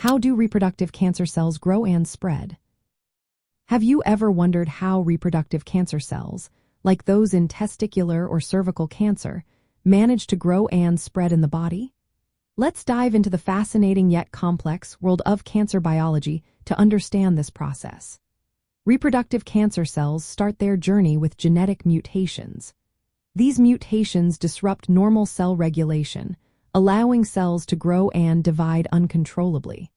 How do reproductive cancer cells grow and spread? Have you ever wondered how reproductive cancer cells, like those in testicular or cervical cancer, manage to grow and spread in the body? Let's dive into the fascinating yet complex world of cancer biology to understand this process. Reproductive cancer cells start their journey with genetic mutations. These mutations disrupt normal cell regulation, allowing cells to grow and divide uncontrollably.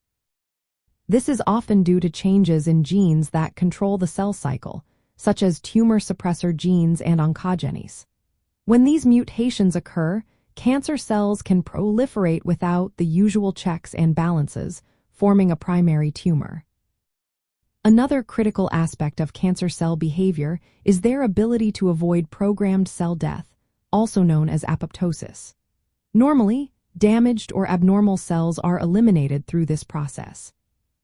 This is often due to changes in genes that control the cell cycle, such as tumor suppressor genes and oncogenes. When these mutations occur, cancer cells can proliferate without the usual checks and balances, forming a primary tumor. Another critical aspect of cancer cell behavior is their ability to avoid programmed cell death, also known as apoptosis. Normally, damaged or abnormal cells are eliminated through this process.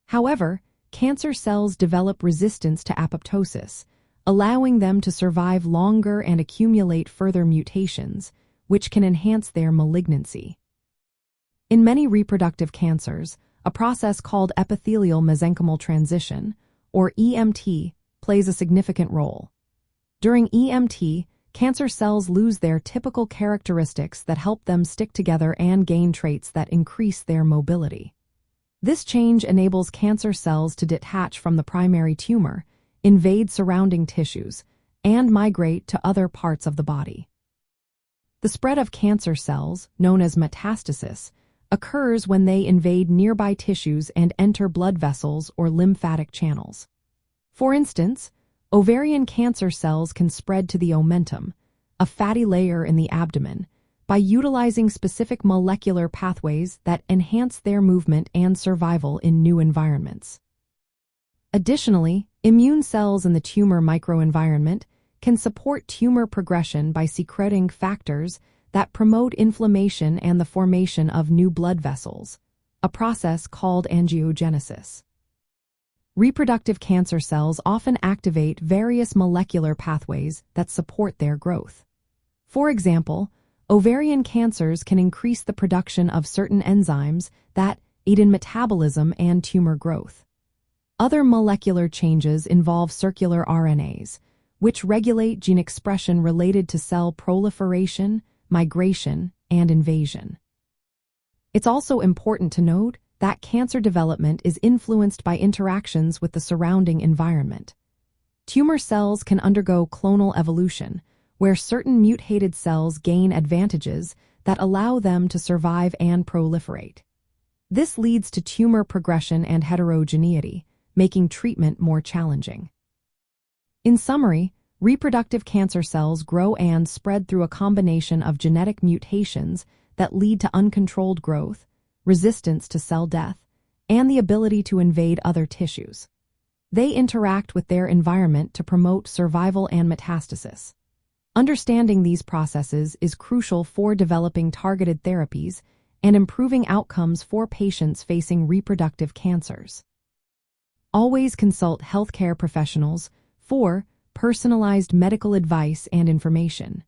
However, cancer cells develop resistance to apoptosis, allowing them to survive longer and accumulate further mutations, which can enhance their malignancy. In many reproductive cancers, a process called epithelial-mesenchymal transition, or EMT, plays a significant role. During EMT, cancer cells lose their typical characteristics that help them stick together and gain traits that increase their mobility. This change enables cancer cells to detach from the primary tumor, invade surrounding tissues, and migrate to other parts of the body. The spread of cancer cells, known as metastasis, occurs when they invade nearby tissues and enter blood vessels or lymphatic channels. For instance, ovarian cancer cells can spread to the omentum, a fatty layer in the abdomen, by utilizing specific molecular pathways that enhance their movement and survival in new environments. Additionally, immune cells in the tumor microenvironment can support tumor progression by secreting factors that promote inflammation and the formation of new blood vessels, a process called angiogenesis. Reproductive cancer cells often activate various molecular pathways that support their growth. For example, ovarian cancers can increase the production of certain enzymes that aid in metabolism and tumor growth. Other molecular changes involve circular RNAs, which regulate gene expression related to cell proliferation, migration, and invasion. It's also important to note that cancer development is influenced by interactions with the surrounding environment. Tumor cells can undergo clonal evolution, where certain mutated cells gain advantages that allow them to survive and proliferate. This leads to tumor progression and heterogeneity, making treatment more challenging. In summary, reproductive cancer cells grow and spread through a combination of genetic mutations that lead to uncontrolled growth, resistance to cell death, and the ability to invade other tissues. They interact with their environment to promote survival and metastasis. Understanding these processes is crucial for developing targeted therapies and improving outcomes for patients facing reproductive cancers. Always consult healthcare professionals for personalized medical advice and information.